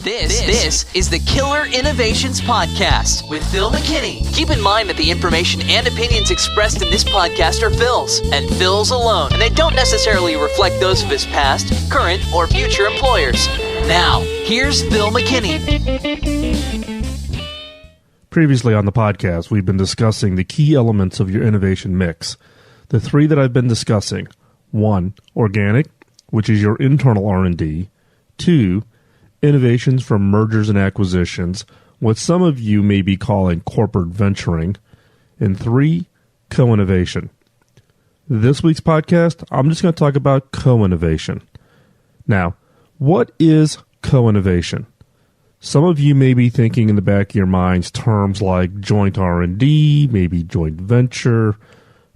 This is the Killer Innovations Podcast with Phil McKinney. Keep in mind that the information and opinions expressed in this podcast are Phil's, and Phil's alone, and they don't necessarily reflect those of his past, current, or future employers. Now, here's Phil McKinney. Previously on the podcast, we've been discussing the key elements of your innovation mix. The three that I've been discussing: 1, organic, which is your internal R&D; 2, innovations from mergers and acquisitions, what some of you may be calling corporate venturing; and 3, co-innovation. This week's podcast, I'm just going to talk about co-innovation. Now, what is co-innovation? Some of you may be thinking in the back of your minds terms like joint R&D, maybe joint venture,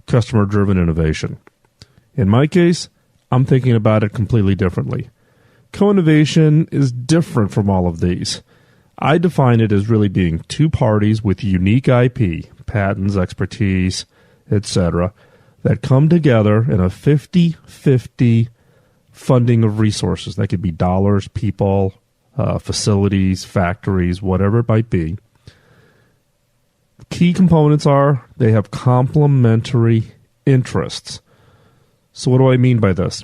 customer-driven innovation. In my case, I'm thinking about it completely differently. Co-innovation is different from all of these. I define it as really being two parties with unique IP, patents, expertise, etc., that come together in a 50-50 funding of resources. That could be dollars, people, facilities, factories, whatever it might be. Key components are they have complementary interests. So what do I mean by this?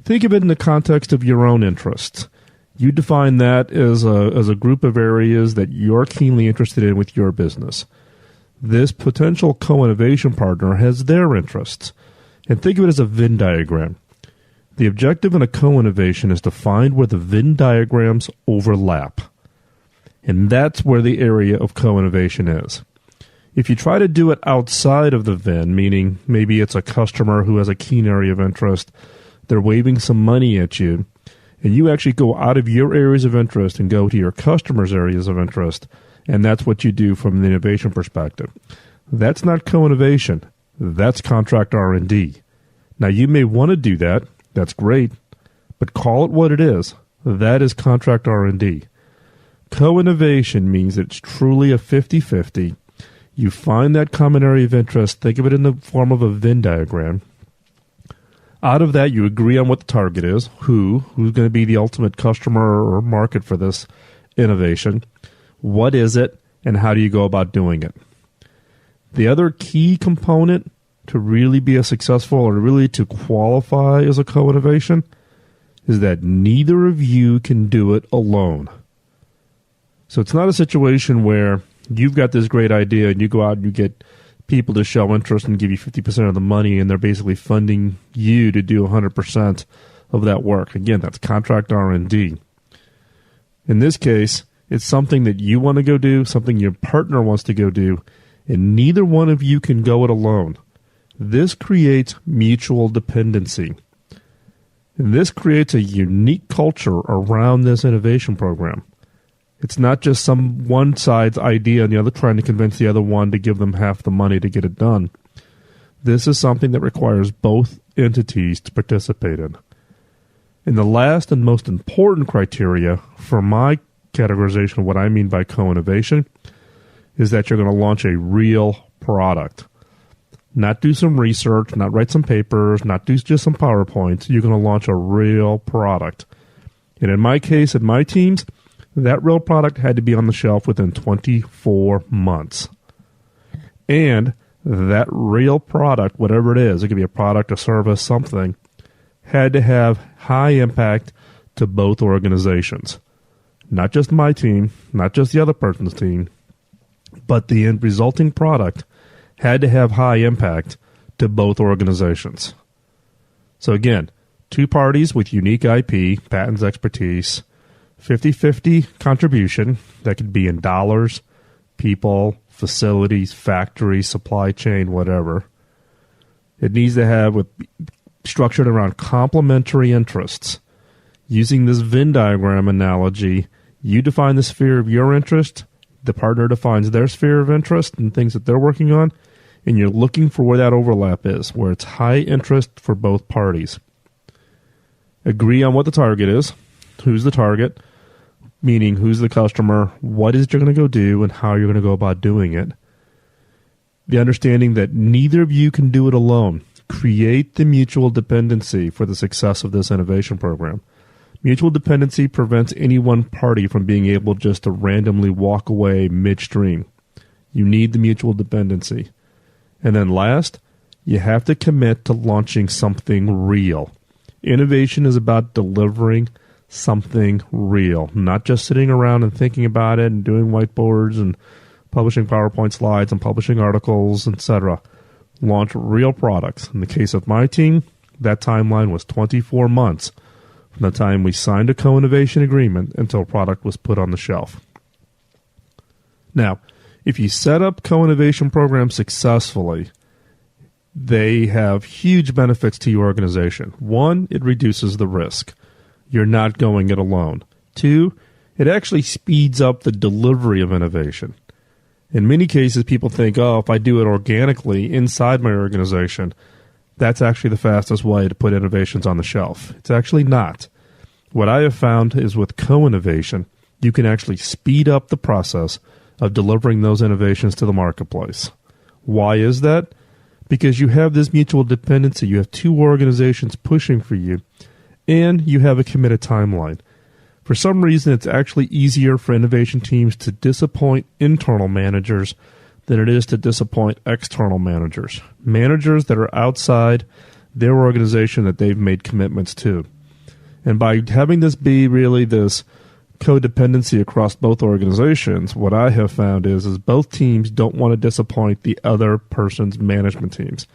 Think of it in the context of your own interests. You define that as a group of areas that you're keenly interested in with your business. This potential co-innovation partner has their interests. And think of it as a Venn diagram. The objective in a co-innovation is to find where the Venn diagrams overlap. And that's where the area of co-innovation is. If you try to do it outside of the Venn, meaning maybe it's a customer who has a keen area of interest, they're waving some money at you, and you actually go out of your areas of interest and go to your customers' areas of interest, and that's what you do from the innovation perspective. That's not co-innovation. That's contract R&D. Now, you may want to do that. That's great. But call it what it is. That is contract R&D. Co-innovation means it's truly a 50-50. You find that common area of interest. Think of it in the form of a Venn diagram. Out of that, you agree on what the target is, who's going to be the ultimate customer or market for this innovation, what is it, and how do you go about doing it. The other key component to really be a successful or really to qualify as a co-innovation is that neither of you can do it alone. So it's not a situation where you've got this great idea and you go out and you get people to show interest and give you 50% of the money, and they're basically funding you to do 100% of that work. Again, that's contract R&D. In this case, it's something that you want to go do, something your partner wants to go do, and neither one of you can go it alone. This creates mutual dependency. And this creates a unique culture around this innovation program. It's not just some one side's idea and the other trying to convince the other one to give them half the money to get it done. This is something that requires both entities to participate in. And the last and most important criteria for my categorization of what I mean by co-innovation is that you're going to launch a real product. Not do some research, not write some papers, not do just some PowerPoints. You're going to launch a real product. And in my case, in my teams, that real product had to be on the shelf within 24 months. And that real product, whatever it is, it could be a product, a service, something, had to have high impact to both organizations. Not just my team, not just the other person's team, but the resulting product had to have high impact to both organizations. So again, two parties with unique IP, patents, expertise, 50-50 contribution. That could be in dollars, people, facilities, factories, supply chain, whatever. It needs to have structured around complementary interests. Using this Venn diagram analogy, you define the sphere of your interest, the partner defines their sphere of interest and things that they're working on, and you're looking for where that overlap is, where it's high interest for both parties. Agree on what the target is, who's the target, meaning who's the customer, what is it you're going to go do, and how you're going to go about doing it. The understanding that neither of you can do it alone. Create the mutual dependency for the success of this innovation program. Mutual dependency prevents any one party from being able just to randomly walk away midstream. You need the mutual dependency. And then last, you have to commit to launching something real. Innovation is about delivering something real, not just sitting around and thinking about it and doing whiteboards and publishing PowerPoint slides and publishing articles, etc. Launch real products. In the case of my team, that timeline was 24 months from the time we signed a co-innovation agreement until a product was put on the shelf. Now, if you set up co-innovation programs successfully, they have huge benefits to your organization. One, it reduces the risk. You're not going it alone. Two, it actually speeds up the delivery of innovation. In many cases, people think, if I do it organically inside my organization, that's actually the fastest way to put innovations on the shelf. It's actually not. What I have found is with co-innovation, you can actually speed up the process of delivering those innovations to the marketplace. Why is that? Because you have this mutual dependency. You have two organizations pushing for you, and you have a committed timeline. For some reason, it's actually easier for innovation teams to disappoint internal managers than it is to disappoint external managers. Managers that are outside their organization that they've made commitments to. And by having this be really this codependency across both organizations, what I have found is both teams don't want to disappoint the other person's management teams.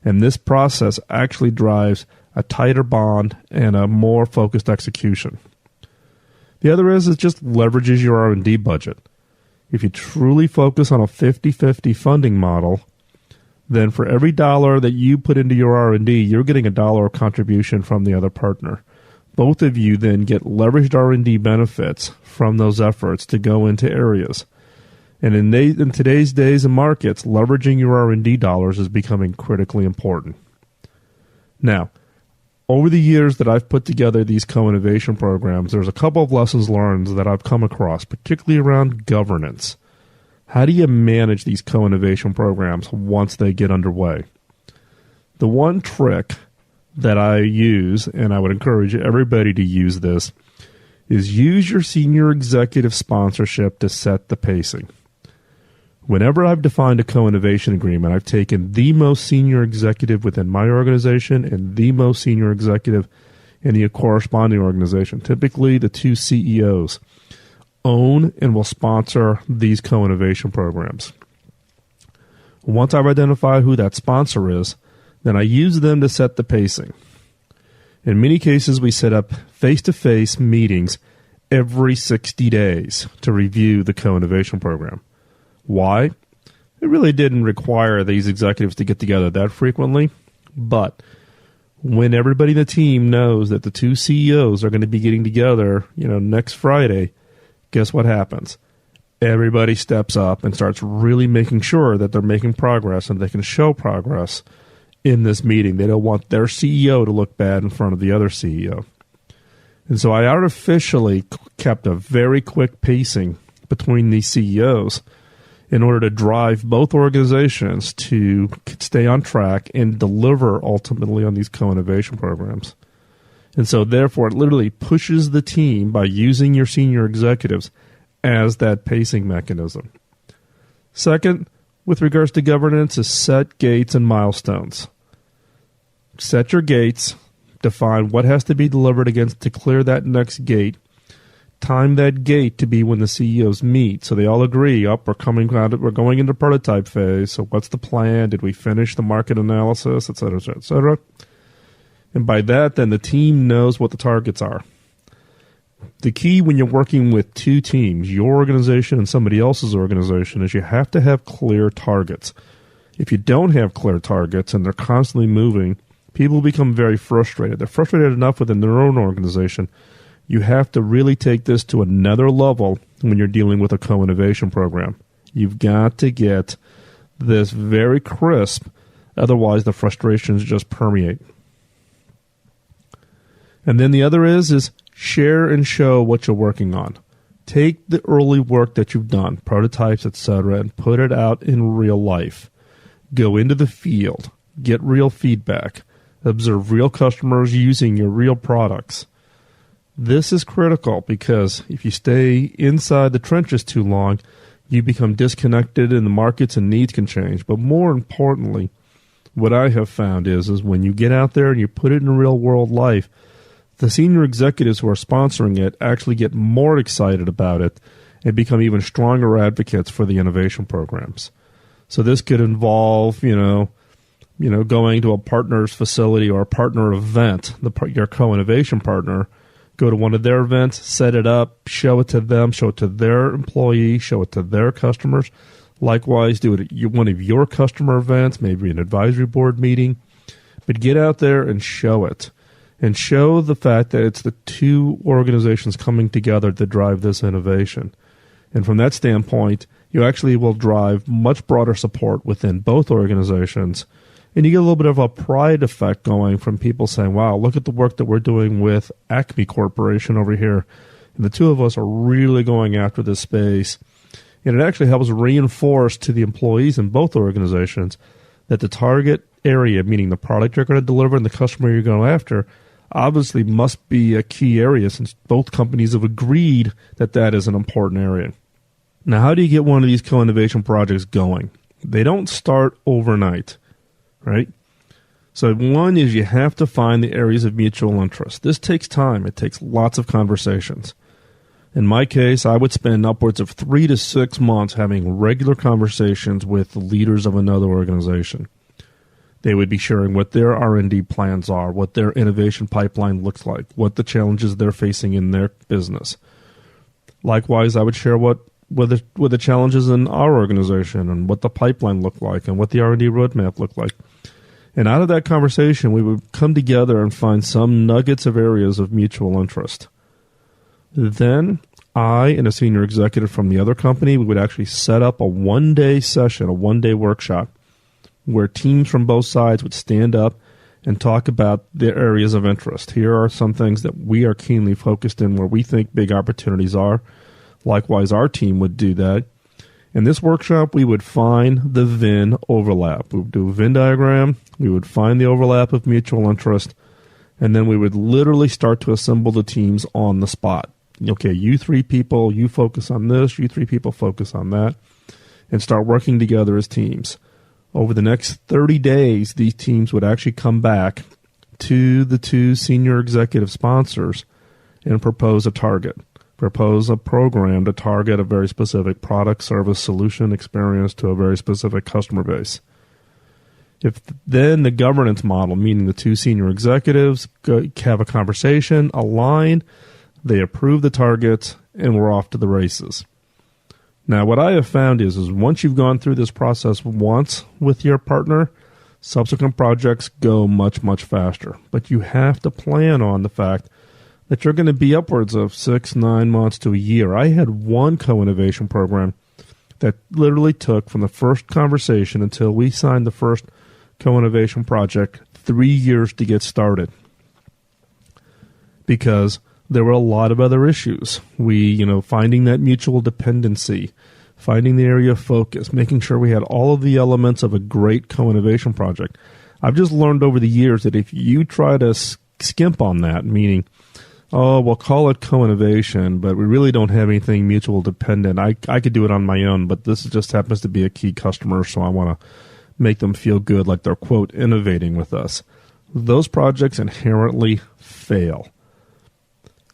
And this process actually drives a tighter bond and a more focused execution. The other is it just leverages your R&D budget. If you truly focus on a 50-50 funding model, then for every dollar that you put into your R&D, you're getting $1 contribution from the other partner. Both of you then get leveraged R&D benefits from those efforts to go into areas. And in today's days and markets, leveraging your R&D dollars is becoming critically important. Now, over the years that I've put together these co-innovation programs, there's a couple of lessons learned that I've come across, particularly around governance. How do you manage these co-innovation programs once they get underway? The one trick that I use, and I would encourage everybody to use this, is use your senior executive sponsorship to set the pacing. Whenever I've defined a co-innovation agreement, I've taken the most senior executive within my organization and the most senior executive in the corresponding organization. Typically, the two CEOs own and will sponsor these co-innovation programs. Once I've identified who that sponsor is, then I use them to set the pacing. In many cases, we set up face-to-face meetings every 60 days to review the co-innovation program. Why? It really didn't require these executives to get together that frequently, but when everybody in the team knows that the two CEOs are going to be getting together, next Friday, guess what happens? Everybody steps up and starts really making sure that they're making progress and they can show progress in this meeting. They don't want their CEO to look bad in front of the other CEO. And so I artificially kept a very quick pacing between these CEOs in order to drive both organizations to stay on track and deliver ultimately on these co-innovation programs. And so therefore, it literally pushes the team by using your senior executives as that pacing mechanism. Second, with regards to governance, is set gates and milestones. Set your gates, define what has to be delivered against to clear that next gate. Time that gate to be when the CEOs meet, so they all agree, we're going into prototype phase, so what's the plan? Did we finish the market analysis, et cetera, et cetera? And by that, then the team knows what the targets are. The key when you're working with two teams, your organization and somebody else's organization, is you have to have clear targets. If you don't have clear targets and they're constantly moving, people become very frustrated. They're frustrated enough within their own organization. You have to really take this to another level when you're dealing with a co-innovation program. You've got to get this very crisp, otherwise the frustrations just permeate. And then the other is share and show what you're working on. Take the early work that you've done, prototypes, etc., and put it out in real life. Go into the field, get real feedback, observe real customers using your real products. This is critical because if you stay inside the trenches too long, you become disconnected and the markets and needs can change. But more importantly, what I have found is when you get out there and you put it in real world life, the senior executives who are sponsoring it actually get more excited about it and become even stronger advocates for the innovation programs. So this could involve, going to a partner's facility or a partner event, your co-innovation partner, go to one of their events, set it up, show it to them, show it to their employees, show it to their customers. Likewise, do it at one of your customer events, maybe an advisory board meeting. But get out there and show it. And show the fact that it's the two organizations coming together to drive this innovation. And from that standpoint, you actually will drive much broader support within both organizations. And you get a little bit of a pride effect going from people saying, wow, look at the work that we're doing with Acme Corporation over here. And the two of us are really going after this space. And it actually helps reinforce to the employees in both organizations that the target area, meaning the product you're going to deliver and the customer you're going after, obviously must be a key area since both companies have agreed that that is an important area. Now, how do you get one of these co-innovation projects going? They don't start overnight, right? So one is you have to find the areas of mutual interest. This takes time. It takes lots of conversations. In my case, I would spend upwards of 3 to 6 months having regular conversations with the leaders of another organization. They would be sharing what their R&D plans are, what their innovation pipeline looks like, what the challenges they're facing in their business. Likewise, I would share what the challenges in our organization and what the pipeline looked like and what the R&D roadmap looked like. And out of that conversation, we would come together and find some nuggets of areas of mutual interest. Then I and a senior executive from the other company, we would actually set up a one-day session, a one-day workshop, where teams from both sides would stand up and talk about their areas of interest. Here are some things that we are keenly focused in where we think big opportunities are. Likewise, our team would do that. In this workshop, we would find the Venn overlap. We would do a Venn diagram. We would find the overlap of mutual interest. And then we would literally start to assemble the teams on the spot. Okay, you 3 people, you focus on this. You 3 people focus on that. And start working together as teams. Over the next 30 days, these teams would actually come back to the 2 senior executive sponsors and propose a target, propose a program to target a very specific product, service, solution, experience to a very specific customer base. If then the governance model, meaning the 2 senior executives, have a conversation, align, they approve the targets, and we're off to the races. Now, what I have found is once you've gone through this process once with your partner, subsequent projects go much, much faster. But you have to plan on the fact that you're going to be upwards of 6, 9 months to a year. I had one co-innovation program that literally took from the first conversation until we signed the first co-innovation project 3 years to get started because there were a lot of other issues. Finding that mutual dependency, finding the area of focus, making sure we had all of the elements of a great co-innovation project. I've just learned over the years that if you try to skimp on that, meaning, we'll call it co-innovation, but we really don't have anything mutual dependent. I could do it on my own, but this just happens to be a key customer, so I want to make them feel good like they're, quote, innovating with us. Those projects inherently fail.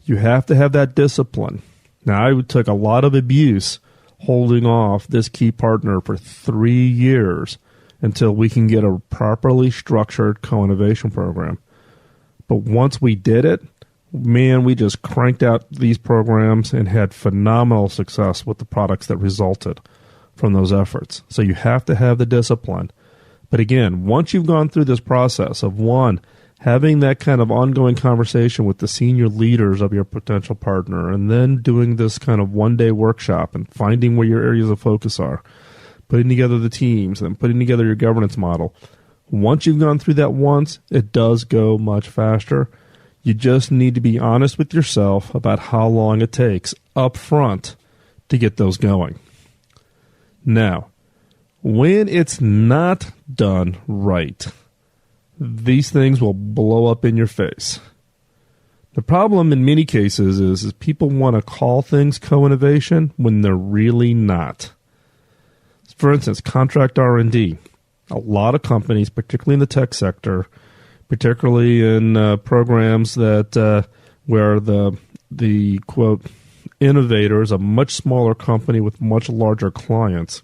You have to have that discipline. Now, I took a lot of abuse holding off this key partner for 3 years until we can get a properly structured co-innovation program. But once we did it, man, we just cranked out these programs and had phenomenal success with the products that resulted from those efforts. So you have to have the discipline. But again, once you've gone through this process of having that kind of ongoing conversation with the senior leaders of your potential partner, and then doing this kind of one-day workshop and finding where your areas of focus are, putting together the teams, and putting together your governance model. Once you've gone through that once, it does go much faster. You just need to be honest with yourself about how long it takes up front to get those going. Now, when it's not done right, these things will blow up in your face. The problem in many cases is people want to call things co-innovation when they're really not. For instance, contract R&D. A lot of companies, particularly in the tech sector, particularly in programs that where the quote innovator is a much smaller company with much larger clients,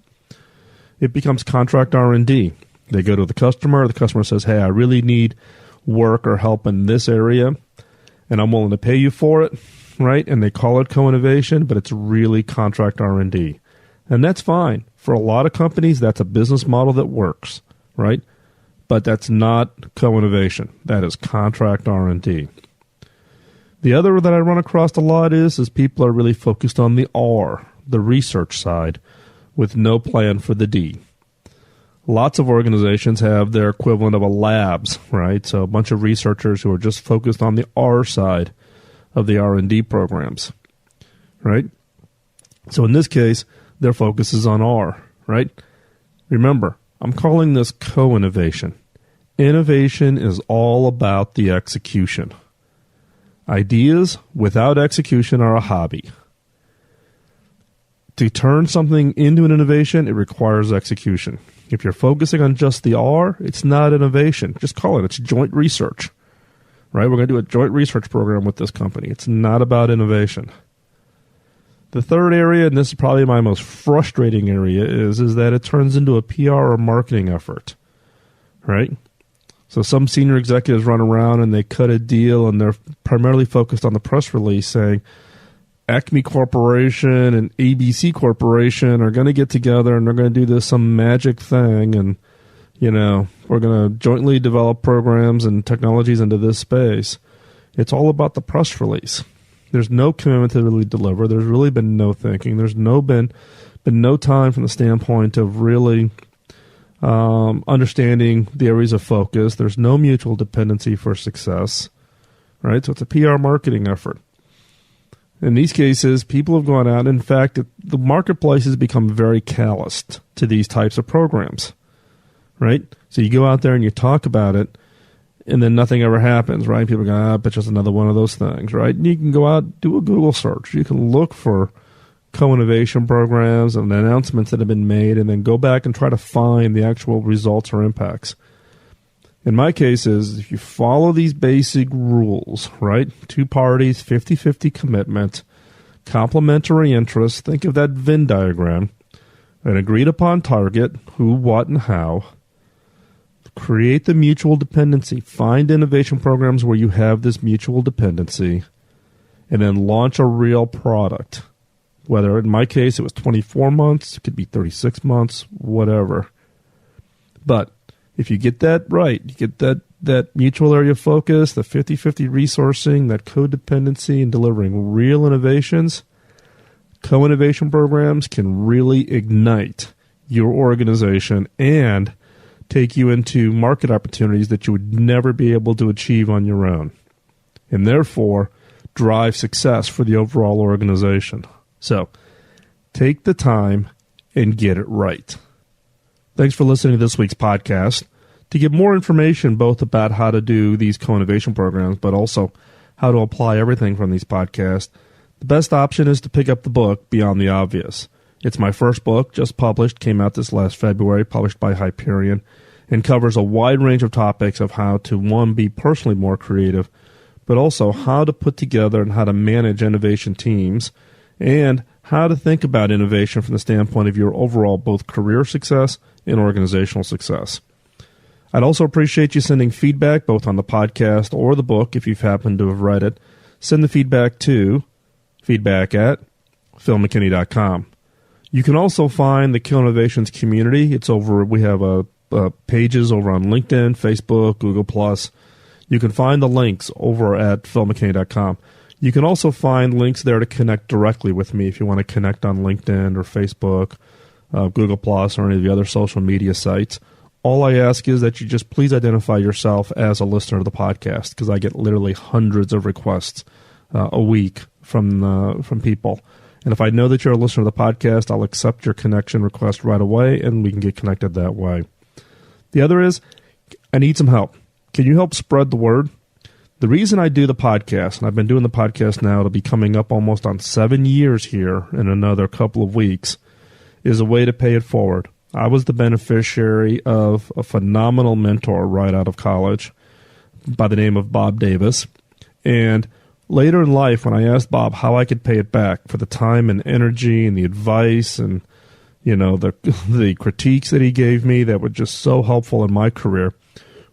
it becomes contract R&D. They go to the customer says, hey, I really need work or help in this area, and I'm willing to pay you for it, right? And they call it co-innovation, but it's really contract R&D. And that's fine. For a lot of companies, that's a business model that works, right? But that's not co-innovation. That is contract R&D. The other that I run across a lot is people are really focused on the R, the research side, with no plan for the D. Lots of organizations have their equivalent of a labs, right? So a bunch of researchers who are just focused on the R side of the R&D programs, right? So in this case, their focus is on R, right? Remember, I'm calling this co-innovation. Innovation is all about the execution. Ideas without execution are a hobby. To turn something into an innovation, it requires execution. If you're focusing on just the R, it's not innovation. Just call it. It's joint research, right? We're going to do a joint research program with this company. It's not about innovation. The third area, and this is probably my most frustrating area, is that it turns into a PR or marketing effort, right? So some senior executives run around and they cut a deal and they're primarily focused on the press release saying, Acme Corporation and ABC Corporation are going to get together and they're going to do some magic thing, and we're going to jointly develop programs and technologies into this space. It's all about the press release. There's no commitment to really deliver. There's really been no thinking. There's been no time from the standpoint of really understanding the areas of focus. There's no mutual dependency for success, right? So it's a PR marketing effort. In these cases, people have gone out. In fact, the marketplace has become very calloused to these types of programs, right? So you go out there and you talk about it, and then nothing ever happens, right? People go, it's just another one of those things, right? And you can go out, do a Google search. You can look for co-innovation programs and announcements that have been made, and then go back and try to find the actual results or impacts. In my case is, if you follow these basic rules, right? 2 parties, 50-50 commitment, complementary interests, think of that Venn diagram, an agreed upon target, who, what, and how. Create the mutual dependency. Find innovation programs where you have this mutual dependency, and then launch a real product. Whether, in my case, it was 24 months, it could be 36 months, whatever. But if you get that right, you get that mutual area of focus, the 50-50 resourcing, that codependency, and delivering real innovations, co-innovation programs can really ignite your organization and take you into market opportunities that you would never be able to achieve on your own, and therefore drive success for the overall organization. So take the time and get it right. Thanks for listening to this week's podcast. To get more information both about how to do these co-innovation programs, but also how to apply everything from these podcasts, the best option is to pick up the book, Beyond the Obvious. It's my first book, just published, came out this last February, published by Hyperion, and covers a wide range of topics of how to, one, be personally more creative, but also how to put together and how to manage innovation teams, and how to think about innovation from the standpoint of your overall both career success and organizational success. I'd also appreciate you sending feedback both on the podcast or the book if you've happened to have read it. Send the feedback to feedback@philmckinney.com. You can also find the Kill Innovations community. It's over. We have pages over on LinkedIn, Facebook, Google+. You can find the links over at philmckinney.com. You can also find links there to connect directly with me if you want to connect on LinkedIn or Facebook, Google+, or any of the other social media sites. All I ask is that you just please identify yourself as a listener to the podcast, because I get literally hundreds of requests a week from people. And if I know that you're a listener to the podcast, I'll accept your connection request right away, and we can get connected that way. The other is, I need some help. Can you help spread the word? The reason I do the podcast, and I've been doing the podcast now, it'll be coming up almost on 7 years here in another couple of weeks, is a way to pay it forward. I was the beneficiary of a phenomenal mentor right out of college by the name of Bob Davis. And later in life, when I asked Bob how I could pay it back for the time and energy and the advice and, the critiques that he gave me that were just so helpful in my career,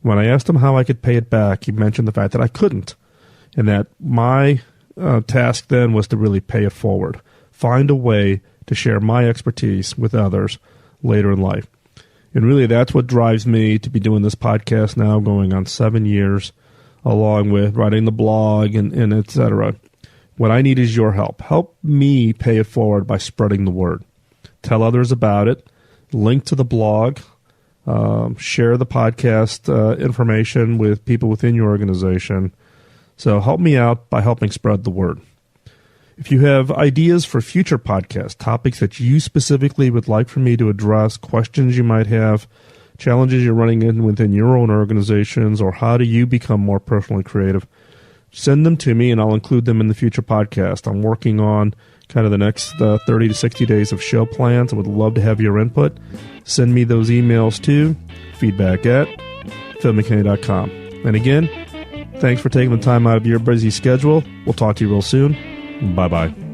when I asked him how I could pay it back, he mentioned the fact that I couldn't, and that my task then was to really pay it forward, find a way to share my expertise with others later in life. And really, that's what drives me to be doing this podcast now, going on 7 years, along with writing the blog and et cetera. What I need is your help. Help me pay it forward by spreading the word. Tell others about it. Link to the blog. Share the podcast information with people within your organization. So help me out by helping spread the word. If you have ideas for future podcasts, topics that you specifically would like for me to address, questions you might have, challenges you're running in within your own organizations, or how do you become more personally creative, send them to me and I'll include them in the future podcast. I'm working on kind of the next 30 to 60 days of show plans. I would love to have your input. Send me those emails to feedback@philmckinney.com. And again, thanks for taking the time out of your busy schedule. We'll talk to you real soon. Bye-bye.